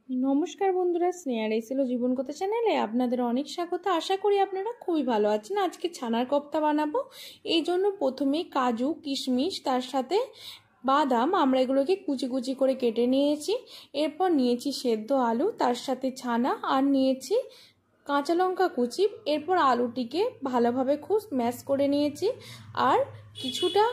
নমস্কার বন্ধুরা, স্নেহা রেসিলো জীবনকথা চ্যানেলে আপনাদের অনেক স্বাগত। আশা করি আপনারা খুবই ভালো আছেন। আজকে ছানার কোফতা বানাবো। এই জন্য প্রথমে কাজু, কিশমিশ, তার সাথে বাদাম আমরা এগুলোকে কুচি কুচি করে কেটে নিয়েছি। এরপর নিয়েছি সেদ্ধ আলু, তার সাথে ছানা, আর নিয়েছি কাঁচা লঙ্কা কুচি। এরপর আলুটিকে ভালোভাবে খুব ম্যাশ করে নিয়েছি। আর কিছুটা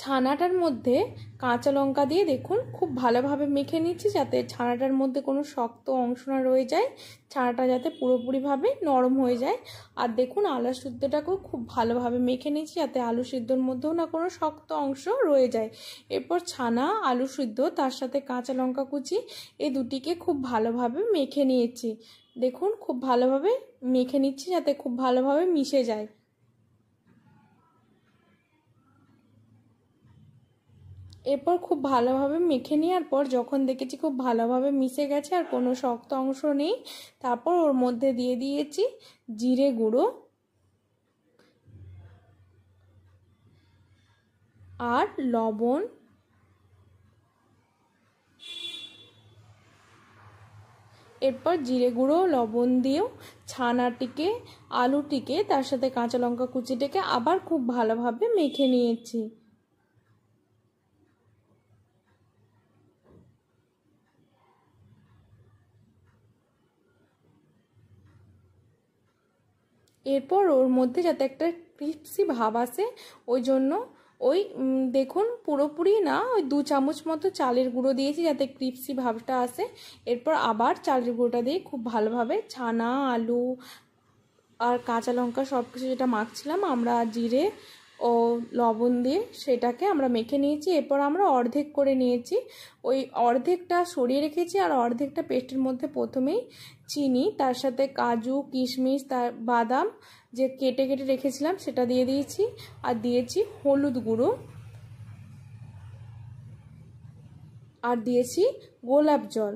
ছানাটার মধ্যে কাঁচা লঙ্কা দিয়ে দেখুন খুব ভালোভাবে মেখে নিচ্ছি, যাতে ছানাটার মধ্যে কোনো শক্ত অংশ না রয়ে যায়, ছানাটা যাতে পুরোপুরিভাবে নরম হয়ে যায়। আর দেখুন আলু সিদ্ধটাকেও খুব ভালোভাবে মেখে নিচ্ছি, যাতে আলু সিদ্ধর মধ্যেও না কোনো শক্ত অংশ রয়ে যায়। এরপর ছানা, আলু সিদ্ধ, তার সাথে কাঁচা লঙ্কা কুচি, এই দুটিকে খুব ভালোভাবে মেখে নিয়েছি। দেখুন খুব ভালোভাবে মেখে নিচ্ছি, যাতে খুব ভালোভাবে মিশে যায়। এরপর খুব ভালোভাবে মেখে নেওয়ার পর যখন দেখেছি খুব ভালোভাবে মিশে গেছে আর কোনো শক্ত অংশ নেই, তারপর ওর মধ্যে দিয়ে দিয়েছি জিরে গুঁড়ো আর লবণ। এরপর জিরে গুঁড়ো, লবণ দিয়েও ছানাটিকে, আলুটিকে, তার সাথে কাঁচা লঙ্কা কুচিটাকে আবার খুব ভালোভাবে মেখে নিয়েছি। এরপর ওর মধ্যে যাতে একটা ক্রিস্পি ভাব আসে, ওই জন্য দেখুন পুরোপুরি না, ওই 2 চামচ মতো চালের গুঁড়ো দিয়েছি, যাতে ক্রিস্পি ভাবটা আসে। এরপর আবার চালের গুঁড়োটা দিয়ে খুব ভালোভাবে ছানা, আলু আর কাঁচা লঙ্কা সব কিছু যেটা মাখছিলাম আমরা জিরে ও লবণ দিয়ে, সেটাকে আমরা মেখে নিয়েছি। এরপর আমরা অর্ধেক করে নিয়েছি, ওই অর্ধেকটা সরিয়ে রেখেছি। আর অর্ধেকটা পেস্টের মধ্যে প্রথমেই চিনি, তার সাথে কাজু, কিশমিশ, তার বাদাম যে কেটে কেটে রেখেছিলাম সেটা দিয়ে দিয়েছি। আর দিয়েছি হলুদ গুঁড়ো, আর দিয়েছি গোলাপ জল।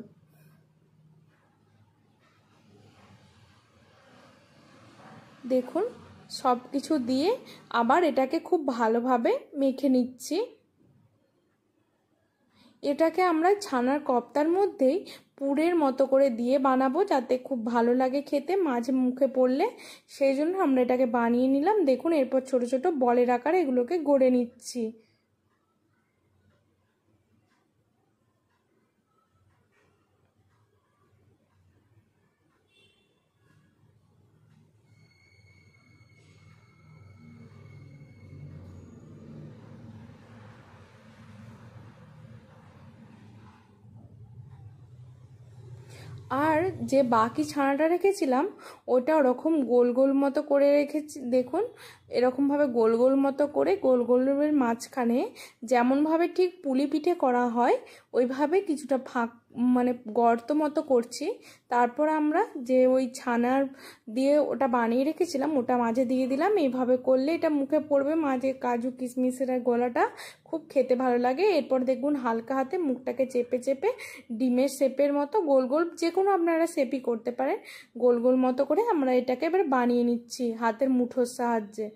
দেখুন সব কিছু দিয়ে আবার এটাকে খুব ভালোভাবে মেখে নিচ্ছি। এটাকে আমরা ছানার কোফতার মধ্যেই পুরের মতো করে দিয়ে বানাবো, যাতে খুব ভালো লাগে খেতে মাঝে মুখে পড়লে। সেই জন্য আমরা এটাকে বানিয়ে নিলাম। দেখুন এরপর ছোট ছোট বলের আকারে এগুলোকে গড়ে নিচ্ছি। আর যে বাকি ছানাটা রেখেছিলাম ওটা ওরকম গোল গোল মতো করে রেখেছি। দেখুন এরকমভাবে গোল গোল মতো করে গোল গোলের মাঝখানে যেমনভাবে ঠিক পুলি পিঠে করা হয় ওইভাবে কিছুটা ফাঁক, মানে গর্ত মতো করছি। তারপর আমরা যে ওই ছানার দিয়ে ওটা বানিয়ে রেখেছিলাম ওটা মাঝে দিয়ে দিলাম। এইভাবে করলে এটা মুখে পড়বে, মাঝে কাজু কিশমিশের গোলাটা খুব খেতে ভালো লাগে। এরপর দেখুন হালকা হাতে মুখটাকে চেপে চেপে ডিমের শেপের মতো গোল গোল, যে কোনো আপনারা শেপই করতে পারেন, গোল গোল মতো করে আমরা এটাকে এবার বানিয়ে নিচ্ছি হাতের মুঠোর সাহায্যে।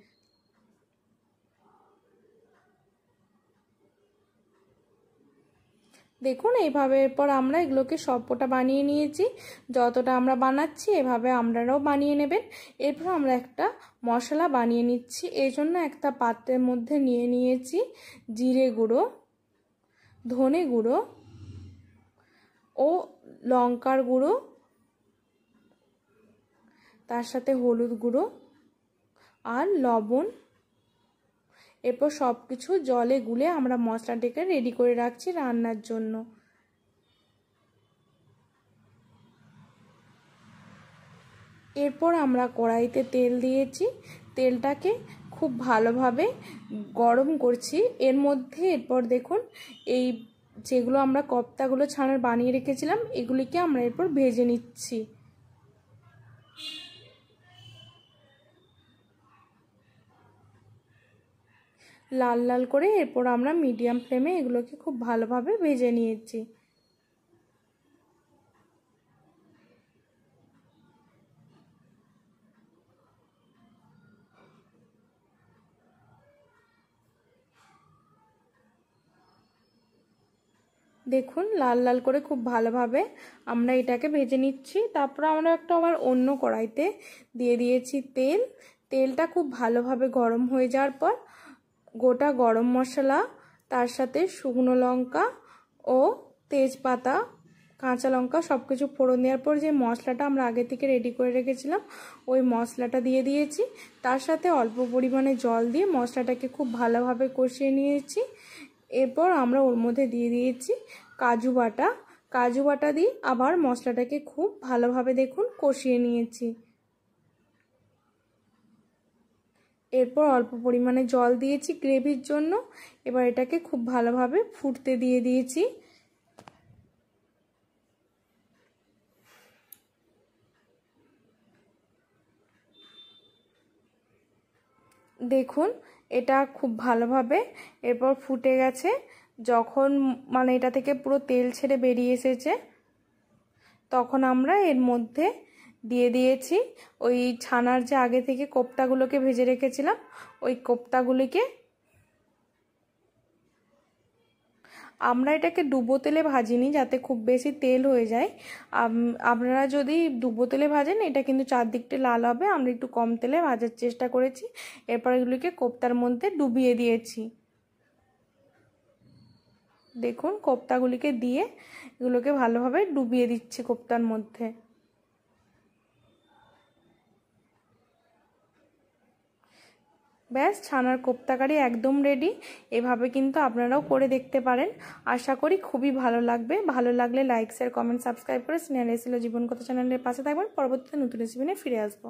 দেখুন এইভাবে এরপর আমরা এগুলোকে সবকটা বানিয়ে নিয়েছি। যতটা আমরা বানাচ্ছি এভাবে আপনারাও বানিয়ে নেবেন। এরপর আমরা একটা মশলা বানিয়ে নিচ্ছি। এই জন্য একটা পাত্রের মধ্যে নিয়ে নিয়েছি জিরে গুঁড়ো, ধনে গুঁড়ো ও লঙ্কার গুঁড়ো, তার সাথে হলুদ গুঁড়ো আর লবণ। এরপর সব কিছু জলে গুলে আমরা মশলাটাকে রেডি করে রাখছি রান্নার জন্য। এরপর আমরা কড়াইতে তেল দিয়েছি, তেলটাকে খুব ভালোভাবে গরম করছি। এর মধ্যে এরপর দেখুন এই যেগুলো আমরা কোফতাগুলো ছানার বানিয়ে রেখেছিলাম এগুলিকে আমরা এরপর ভেজে নিচ্ছি। লাল লাল করে এরপর আমরা মিডিয়াম ফ্লেমে এগুলোকে খুব ভালোভাবে ভেজে নিয়েছি। দেখুন লাল লাল করে খুব ভালোভাবে আমরা এটাকে ভেজে নিচ্ছি। তারপর আমরা আবার অন্য কড়াইতে দিয়ে দিয়েছি তেল। তেলটা খুব ভালোভাবে গরম হয়ে যাওয়ার পর গোটা গরম মশলা, তার সাথে শুকনো লঙ্কা ও তেজপাতা, কাঁচা লঙ্কা সব কিছু ফোড়ন দেওয়ার পর যে মশলাটা আমরা আগে থেকে রেডি করে রেখেছিলাম ওই মশলাটা দিয়ে দিয়েছি। তার সাথে অল্প পরিমাণে জল দিয়ে মশলাটাকে খুব ভালোভাবে কষিয়ে নিয়েছি। এরপর আমরা ওর মধ্যে দিয়ে দিয়েছি কাজু বাটা। কাজু বাটা দিয়ে আবার মশলাটাকে খুব ভালোভাবে দেখুন কষিয়ে নিয়েছি। এরপর অল্প পরিমাণে জল দিয়েছি গ্রেভির জন্য। এবার এটাকে খুব ভালোভাবে ফুটতে দিয়ে দিয়েছি। দেখুন এটা খুব ভালোভাবে এরপর ফুটে গেছে। যখন এটা থেকে পুরো তেল ছেড়ে বেরিয়ে এসেছে তখন আমরা এর মধ্যে দিয়ে দিয়েছি ওই ছানার যে আগে থেকে কোপ্তাগুলোকে ভেজে রেখেছিলাম ওই কোপ্তাগুলিকে। আমরা এটাকে ডুবো তেলে ভাজিনি যাতে খুব বেশি তেল হয়ে যায়। আপনারা যদি ডুবো তেলে ভাজেন এটা কিন্তু চারদিকটা লাল হবে। আমরা একটু কম তেলে ভাজার চেষ্টা করেছি। এরপর এগুলিকে কোপ্তার মধ্যে ডুবিয়ে দিয়েছি। দেখুন কোপ্তাগুলিকে দিয়ে এগুলোকে ভালোভাবে ডুবিয়ে দিচ্ছি কোপ্তার মধ্যে। ব্যাস ছানার কোপ্তা কারি একদম রেডি। এভাবে কিন্তু আপনারাও করে দেখতে পারেন। আশা করি খুবই ভালো লাগবে। ভালো লাগলে লাইক শেয়ার কমেন্ট সাবস্ক্রাইব করে স্নেহা রেসিপি জীবন কথা চ্যানেলের পাশে থাকবেন। পরবর্তীতে নতুন রেসিপি নিয়ে ফিরে আসবো।